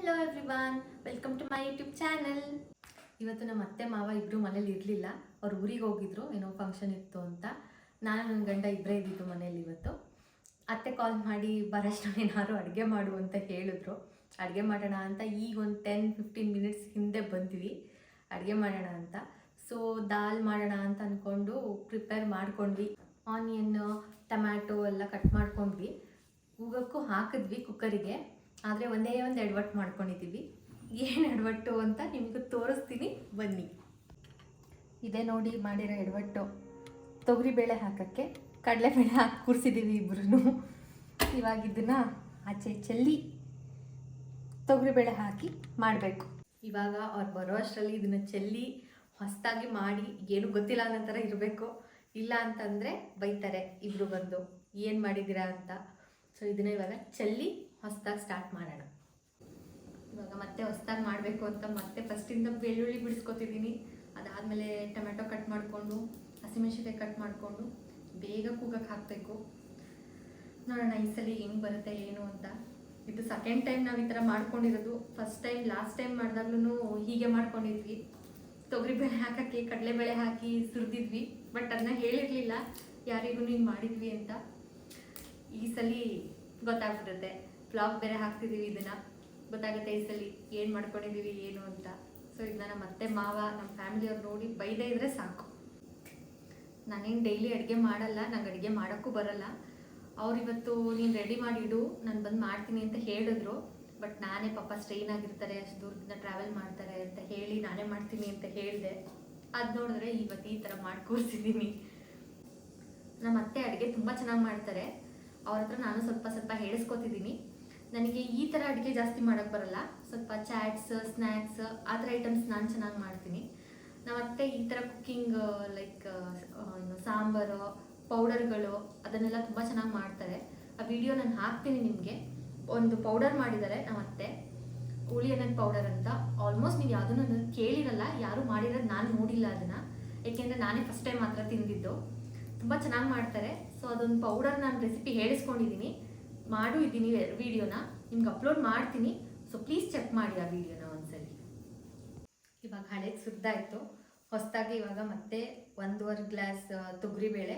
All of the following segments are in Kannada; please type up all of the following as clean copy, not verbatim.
Hello everyone, welcome to my YouTube channel. ಇವತ್ತು ನಮ್ಮ ಅತ್ತೆ ಮಾವ ಇಬ್ಬರು ಮನೇಲಿ ಇರಲಿಲ್ಲ. ಅವ್ರು ಊರಿಗೆ ಹೋಗಿದ್ರು, ಏನೋ ಫಂಕ್ಷನ್ ಇತ್ತು ಅಂತ. ನಾನು ನನ್ನ ಗಂಡ ಇಬ್ಬರೇ ಇದ್ದಿದ್ದು ಮನೇಲಿ ಇವತ್ತು. ಅತ್ತೆ ಕಾಲ್ ಮಾಡಿ ಬರೋಷ್ಟು ಏನಾದ್ರು ಅಡುಗೆ ಮಾಡು ಅಂತ ಹೇಳಿದ್ರು. ಅಡುಗೆ ಮಾಡೋಣ ಅಂತ ಈಗ ಒಂದು 10-15 ಮಿನಿಟ್ಸ್ ಹಿಂದೆ ಬಂದ್ವಿ ಅಡುಗೆ ಮಾಡೋಣ ಅಂತ. ಸೊ ದಾಲ್ ಮಾಡೋಣ ಅಂತ ಅಂದ್ಕೊಂಡು ಪ್ರಿಪೇರ್ ಮಾಡ್ಕೊಂಡ್ವಿ. ಆನಿಯನ್, ಟೊಮ್ಯಾಟೊ ಎಲ್ಲ ಕಟ್ ಮಾಡ್ಕೊಂಡ್ವಿ. ಕೂಗಕ್ಕೂ ಹಾಕಿದ್ವಿ ಕುಕ್ಕರಿಗೆ. ಆದರೆ ಒಂದೇ ಒಂದು ಎಡವಟ್ಟು ಮಾಡ್ಕೊಂಡಿದ್ದೀವಿ. ಏನು ಎಡವಟ್ಟು ಅಂತ ನಿಮಗೂ ತೋರಿಸ್ತೀನಿ, ಬನ್ನಿ. ಇದೇ ನೋಡಿ ಮಾಡಿರೋ ಎಡವಟ್ಟು. ತೊಗರಿಬೇಳೆ ಹಾಕೋಕ್ಕೆ ಕಡಲೆಬೇಳೆ ಹಾಕಿ ಕೂರಿಸಿದ್ದೀವಿ ಇಬ್ಬರೂ. ಇವಾಗ ಇದನ್ನು ಆಚೆ ಚೆಲ್ಲಿ ತೊಗರಿಬೇಳೆ ಹಾಕಿ ಮಾಡಬೇಕು. ಇವಾಗ ಅವ್ರು ಬರೋ ಅಷ್ಟರಲ್ಲಿ ಇದನ್ನು ಚೆಲ್ಲಿ ಹೊಸದಾಗಿ ಮಾಡಿ ಏನು ಗೊತ್ತಿಲ್ಲ ಅನ್ನೋ ಥರ ಇರಬೇಕು. ಇಲ್ಲ ಅಂತಂದರೆ ಬೈತಾರೆ ಇಬ್ಬರು ಬಂದು, ಏನು ಮಾಡಿದ್ದೀರಾ ಅಂತ. ಸೊ ಇದನ್ನ ಇವಾಗ ಚೆಲ್ಲಿ ಹೊಸದಾಗಿ ಸ್ಟಾರ್ಟ್ ಮಾಡೋಣ. ಇವಾಗ ಮತ್ತೆ ಹೊಸದಾಗಿ ಮಾಡಬೇಕು ಅಂತ ಮತ್ತೆ ಫಸ್ಟಿಂದ ಬೆಳ್ಳುಳ್ಳಿ ಬಿಡಿಸ್ಕೊತಿದ್ದೀನಿ. ಅದಾದಮೇಲೆ ಟೊಮೆಟೊ ಕಟ್ ಮಾಡಿಕೊಂಡು, ಹಸಿಮೆಣಸಿನ್ಕಾಯಿ ಕಟ್ ಮಾಡಿಕೊಂಡು ಬೇಗ ಕೂಗಕ್ಕೆ ಹಾಕಬೇಕು. ನೋಡೋಣ ಈ ಸಲ ಹೆಂಗೆ ಬರುತ್ತೆ ಏನು ಅಂತ. ಇದು ಸೆಕೆಂಡ್ ಟೈಮ್ ನಾವು ಈ ಥರ ಮಾಡ್ಕೊಂಡಿರೋದು. ಫಸ್ಟ್ ಟೈಮ್ ಲಾಸ್ಟ್ ಟೈಮ್ ಮಾಡಿದಾಗ್ಲೂ ಹೀಗೆ ಮಾಡ್ಕೊಂಡಿದ್ವಿ. ತೊಗರಿಬೇಳೆ ಹಾಕೋಕ್ಕೆ ಕಡಲೆಬೇಳೆ ಹಾಕಿ ಸುರಿದಿದ್ವಿ. ಬಟ್ ಅದನ್ನ ಹೇಳಿರಲಿಲ್ಲ ಯಾರಿಗೂ ಹಿಂಗೆ ಮಾಡಿದ್ವಿ ಅಂತ. ಈ ಸಲ ಗೊತ್ತಾಗ್ಬಿಡುತ್ತೆ. ವ್ಲಾಗ್ ಬೇರೆ ಹಾಕ್ತಿದ್ದೀವಿ, ಇದನ್ನು ಗೊತ್ತಾಗುತ್ತೆ ಈ ಸಲ ಏನು ಮಾಡ್ಕೊಂಡಿದ್ದೀವಿ ಏನು ಅಂತ. ಸೊ ಇದನ್ನ ನಮ್ಮ ಅತ್ತೆ ಮಾವ ನಮ್ಮ ಫ್ಯಾಮಿಲಿಯವ್ರು ನೋಡಿ ಬೈದೇ ಇದ್ರೆ ಸಾಕು. ನಾನೇನು ಡೈಲಿ ಅಡುಗೆ ಮಾಡಲ್ಲ, ನಂಗೆ ಅಡುಗೆ ಮಾಡೋಕ್ಕೂ ಬರಲ್ಲ. ಅವ್ರು ಇವತ್ತು ನೀನು ರೆಡಿ ಮಾಡಿಡು, ನಾನು ಬಂದು ಮಾಡ್ತೀನಿ ಅಂತ ಹೇಳಿದ್ರು. ಬಟ್ ನಾನೇ ಪಾಪ ಸ್ಟ್ರೈನ್ ಆಗಿರ್ತಾರೆ, ಅಷ್ಟು ದೂರದಿಂದ ಟ್ರಾವೆಲ್ ಮಾಡ್ತಾರೆ ಅಂತ ಹೇಳಿ ನಾನೇ ಮಾಡ್ತೀನಿ ಅಂತ ಹೇಳಿದೆ. ಅದು ನೋಡಿದ್ರೆ ಇವತ್ತು ಈ ಥರ ಮಾಡಿ ಕೂರಿಸಿದ್ದೀನಿ. ನಮ್ಮ ಅತ್ತೆ ಅಡುಗೆ ತುಂಬ ಚೆನ್ನಾಗಿ ಮಾಡ್ತಾರೆ. ಅವ್ರ ಹತ್ರ ನಾನು ಸ್ವಲ್ಪ ಹೇಳಿಸ್ಕೊತಿದ್ದೀನಿ. ನನಗೆ ಈ ಥರ ಅಡುಗೆ ಜಾಸ್ತಿ ಮಾಡೋಕ್ಕೆ ಬರಲ್ಲ. ಸ್ವಲ್ಪ ಚಾಟ್ಸ್, ಸ್ನ್ಯಾಕ್ಸ್ ಆ ಥರ ಐಟಮ್ಸ್ ನಾನು ಚೆನ್ನಾಗಿ ಮಾಡ್ತೀನಿ. ನಮ್ಮ ಅತ್ತೆ ಈ ಥರ ಕುಕ್ಕಿಂಗ್ ಲೈಕ್ ಸಾಂಬಾರು, ಪೌಡರ್ಗಳು ಅದನ್ನೆಲ್ಲ ತುಂಬ ಚೆನ್ನಾಗಿ ಮಾಡ್ತಾರೆ. ಆ ವಿಡಿಯೋ ನಾನು ಹಾಕ್ತೀನಿ ನಿಮಗೆ. ಒಂದು ಪೌಡರ್ ಮಾಡಿದ್ದಾರೆ ನಮ್ಮ ಅತ್ತೆ, ಹುಳಿ ಅನ್ನದ ಪೌಡರ್ ಅಂತ. ಆಲ್ಮೋಸ್ಟ್ ನೀವು ಯಾವುದನ್ನು ಕೇಳಿರಲ್ಲ, ಯಾರು ಮಾಡಿರೋದು ನಾನು ನೋಡಿಲ್ಲ ಅದನ್ನು. ಏಕೆಂದರೆ ನಾನೇ ಫಸ್ಟ್ ಟೈಮ್ ಮಾತ್ರ ತಿಂದಿದ್ದು. ತುಂಬ ಚೆನ್ನಾಗಿ ಮಾಡ್ತಾರೆ. ಸೊ ಅದೊಂದು ಪೌಡರ್ ನಾನು ರೆಸಿಪಿ ಹೇಳಿಸ್ಕೊಂಡಿದ್ದೀನಿ, ಮಾಡು ಇದ್ದೀನಿ ವಿಡಿಯೋನ ನಿಮ್ಗೆ ಅಪ್ಲೋಡ್ ಮಾಡ್ತೀನಿ. ಸೊ ಪ್ಲೀಸ್ ಚೆಕ್ ಮಾಡಿ ಆ ವಿಡಿಯೋನ ಒಂದ್ಸಲಿ. ಇವಾಗ ಹಳೇದು ಸುದ್ದಾಯಿತು. ಹೊಸದಾಗಿ ಇವಾಗ ಮತ್ತೆ 1.5 ಗ್ಲಾಸ್ ತೊಗರಿಬೇಳೆ,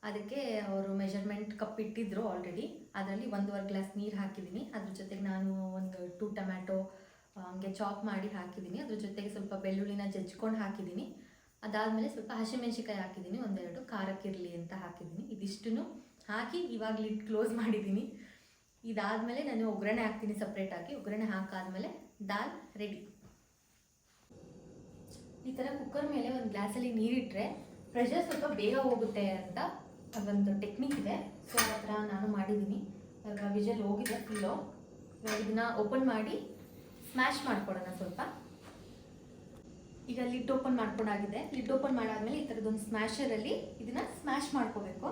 ಅದಕ್ಕೆ ಅವರು ಮೆಜರ್ಮೆಂಟ್ ಕಪ್ ಇಟ್ಟಿದ್ರು ಆಲ್ರೆಡಿ. ಅದರಲ್ಲಿ 1.5 ಗ್ಲಾಸ್ ನೀರು ಹಾಕಿದ್ದೀನಿ. ಅದ್ರ ಜೊತೆಗೆ ನಾನು ಒಂದು 2 ಟೊಮ್ಯಾಟೊ ಹಂಗೆ ಚಾಪ್ ಮಾಡಿ ಹಾಕಿದ್ದೀನಿ. ಅದ್ರ ಜೊತೆಗೆ ಸ್ವಲ್ಪ ಬೆಳ್ಳುಳ್ಳಿನ ಜಜ್ಕೊಂಡು ಹಾಕಿದ್ದೀನಿ. ಅದಾದಮೇಲೆ ಸ್ವಲ್ಪ ಹಸಿಮೆಣಸಿನ್ಕಾಯಿ ಹಾಕಿದ್ದೀನಿ, ಒಂದೆರಡು ಖಾರಕ್ಕಿರಲಿ ಅಂತ ಹಾಕಿದ್ದೀನಿ. ಇದಿಷ್ಟನ್ನು ಹಾಕಿ ಇವಾಗ ಲಿಡ್ ಕ್ಲೋಸ್ ಮಾಡಿದ್ದೀನಿ. ಇದಾದಮೇಲೆ ನಾನು ಒಗ್ಗರಣೆ ಹಾಕ್ತೀನಿ ಸಪ್ರೇಟಾಗಿ. ಒಗ್ಗರಣೆ ಹಾಕಾದ್ಮೇಲೆ ದಾಲ್ ರೆಡಿ. ಈ ಥರ ಕುಕ್ಕರ್ ಮೇಲೆ ಒಂದು ಗ್ಲಾಸಲ್ಲಿ ನೀರಿಟ್ಟರೆ ಪ್ರೆಷರ್ ಸ್ವಲ್ಪ ಬೇಗ ಹೋಗುತ್ತೆ ಅಂತ ಅದೊಂದು ಟೆಕ್ನಿಕ್ ಇದೆ. ಸೊ ಆ ಥರ ನಾನು ಮಾಡಿದ್ದೀನಿ. ಇವಾಗ ವಿಜಲ್ ಹೋಗಿದೆ ಫುಲ್ಲು. ಇವಾಗ ಇದನ್ನ ಓಪನ್ ಮಾಡಿ ಸ್ಮ್ಯಾಶ್ ಮಾಡ್ಕೊಳ್ಳೋಣ ಸ್ವಲ್ಪ. ಈಗ ಲಿಡ್ ಓಪನ್ ಮಾಡ್ಕೊಂಡಾಗಿದೆ. ಲಿಡ್ ಓಪನ್ ಮಾಡಾದ್ಮೇಲೆ ಈ ಥರದೊಂದು ಸ್ಮ್ಯಾಶರಲ್ಲಿ ಇದನ್ನ ಸ್ಮ್ಯಾಶ್ ಮಾಡ್ಕೋಬೇಕು.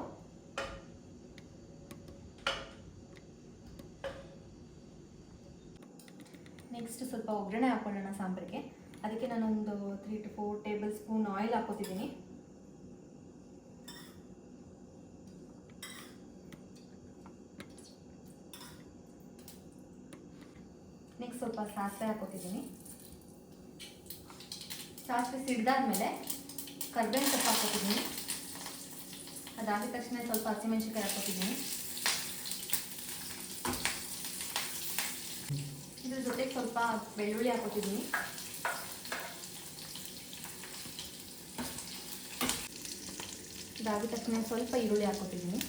ನೆಕ್ಸ್ಟ್ ಸ್ವಲ್ಪ ಒಗ್ಗರಣೆ ಹಾಕೊಳ್ಳೋಣ ಸಾಂಬಾರಿಗೆ. ಅದಕ್ಕೆ ನಾನೊಂದು 3 to 4 ಟೇಬಲ್ ಸ್ಪೂನ್ ಆಯಿಲ್ ಹಾಕೋತಿದ್ದೀನಿ. ನೆಕ್ಸ್ಟ್ ಸ್ವಲ್ಪ ಸಾಸಿವೆ ಹಾಕೋತಿದ್ದೀನಿ. ಸಾಸಿವೆ ಸಿಡ್ದಾದ್ಮೇಲೆ ಕರ್ಬೇವಿನ ಸೊಪ್ಪು ಹಾಕೋತಿದ್ದೀನಿ. ಅದಾದ ತಕ್ಷಣ ಸ್ವಲ್ಪ ಹಸಿಮೆಣಸಿನ್ಕಾಯಿ ಹಾಕೋತಿದ್ದೀನಿ. ಇದ್ರ ಜೊತೆಗೆ ಸ್ವಲ್ಪ ಬೆಳ್ಳುಳ್ಳಿ ಹಾಕೋತಿದ್ದೀನಿ. ಇದಾದ ತಕ್ಷಣ ಸ್ವಲ್ಪ ಈರುಳ್ಳಿ ಹಾಕೋತಿದ್ದೀನಿ.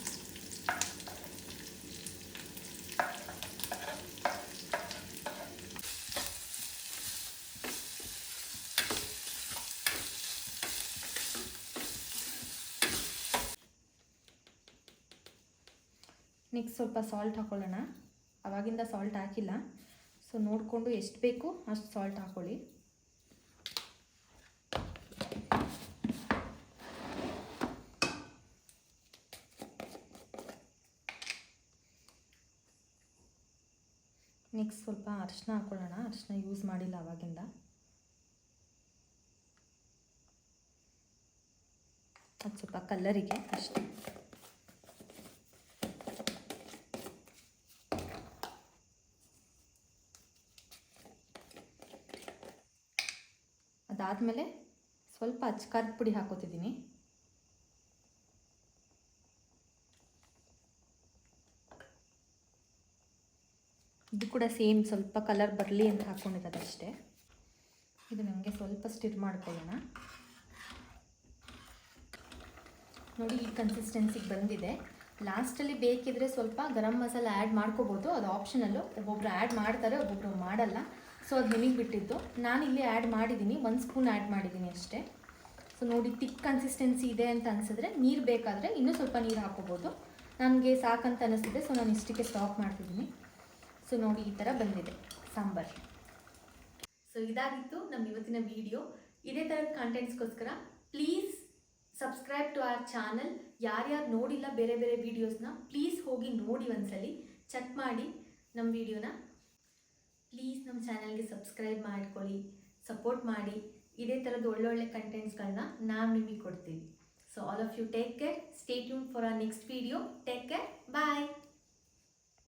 ನೆಕ್ಸ್ಟ್ ಸ್ವಲ್ಪ ಸಾಲ್ಟ್ ಹಾಕೊಳ್ಳೋಣ. ಆವಾಗಿಂದ ಸಾಲ್ಟ್ ಹಾಕಿಲ್ಲ, ಸೊ ನೋಡಿಕೊಂಡು ಎಷ್ಟು ಬೇಕು ಅಷ್ಟು ಸಾಲ್ಟ್ ಹಾಕೊಳ್ಳಿ. ನೆಕ್ಸ್ಟ್ ಸ್ವಲ್ಪ ಅರಿಶಿನ ಹಾಕೊಳ್ಳೋಣ. ಅರಿಶಿನ ಯೂಸ್ ಮಾಡಿಲ್ಲ ಆವಾಗಿಂದ. ಅದು ಸ್ವಲ್ಪ ಕಲ್ಲರಿಗೆ ಅಷ್ಟೇ. ಅದಾದಮೇಲೆ ಸ್ವಲ್ಪ ಅಚ್ಕಾರದ ಪುಡಿ ಹಾಕೋತಿದ್ದೀನಿ. ಇದು ಕೂಡ ಸೇಮ್ ಸ್ವಲ್ಪ ಕಲರ್ ಬರಲಿ ಅಂತ ಹಾಕ್ಕೊಂಡಿರೋದಷ್ಟೇ. ಇದು ನಮಗೆ ಸ್ವಲ್ಪ ಸ್ಟಿರ್ ಮಾಡ್ಕೊಳ್ಳೋಣ. ನೋಡಿ ಈ ಕನ್ಸಿಸ್ಟೆನ್ಸಿಗೆ ಬಂದಿದೆ. ಲಾಸ್ಟಲ್ಲಿ ಬೇಕಿದ್ರೆ ಸ್ವಲ್ಪ ಗರಂ ಮಸಾಲ ಆ್ಯಡ್ ಮಾಡ್ಕೋಬೋದು, ಅದು ಆಪ್ಷನಲ್ಲು. ಒಬ್ಬೊಬ್ರು ಆ್ಯಡ್ ಮಾಡ್ತಾರೆ, ಒಬ್ಬೊಬ್ರು ಮಾಡಲ್ಲ. ಸೊ ಅದು ನಿಮಗೆ ಬಿಟ್ಟಿದ್ದು. ನಾನಿಲ್ಲಿ ಆ್ಯಡ್ ಮಾಡಿದ್ದೀನಿ, 1 ಸ್ಪೂನ್ ಆ್ಯಡ್ ಮಾಡಿದ್ದೀನಿ ಅಷ್ಟೇ. ಸೊ ನೋಡಿ ತಿಕ್ ಕನ್ಸಿಸ್ಟೆನ್ಸಿ ಇದೆ ಅಂತ ಅನಿಸಿದ್ರೆ ನೀರು ಬೇಕಾದರೆ ಇನ್ನೂ ಸ್ವಲ್ಪ ನೀರು ಹಾಕೋಬೋದು. ನನಗೆ ಸಾಕಂತ ಅನ್ನಿಸ್ತಿದೆ, ಸೊ ನಾನು ಇಷ್ಟಕ್ಕೆ ಸ್ಟಾಪ್ ಮಾಡ್ತಿದ್ದೀನಿ. ಸೊ ನೋಡಿ ಈ ಥರ ಬಂದಿದೆ ಸಾಂಬಾರು. ಸೊ ಇದಾಗಿತ್ತು ನಮ್ಮ ಇವತ್ತಿನ ವಿಡಿಯೋ. ಇದೇ ಥರದ ಕಾಂಟೆಂಟ್ಸ್ಗೋಸ್ಕರ please subscribe to our channel. ಯಾರ್ಯಾರು ನೋಡಿಲ್ಲ ಬೇರೆ ಬೇರೆ ವೀಡಿಯೋಸ್ನ ಪ್ಲೀಸ್ ಹೋಗಿ ನೋಡಿ, ಒಂದ್ಸಲಿ ಚೆಕ್ ಮಾಡಿ ನಮ್ಮ ವಿಡಿಯೋನ. ಪ್ಲೀಸ್ ನಮ್ಮ ಚಾನಲ್ಗೆ ಸಬ್ಸ್ಕ್ರೈಬ್ ಮಾಡ್ಕೊಳ್ಳಿ, ಸಪೋರ್ಟ್ ಮಾಡಿ. ಇದೇ ಥರದ ಒಳ್ಳೊಳ್ಳೆ ಕಂಟೆಂಟ್ಸ್ಗಳನ್ನ ನಾವು ನಿಮಗೆ ಕೊಡ್ತೀವಿ. So all of you take care, stay tuned for our next video. Take care, bye.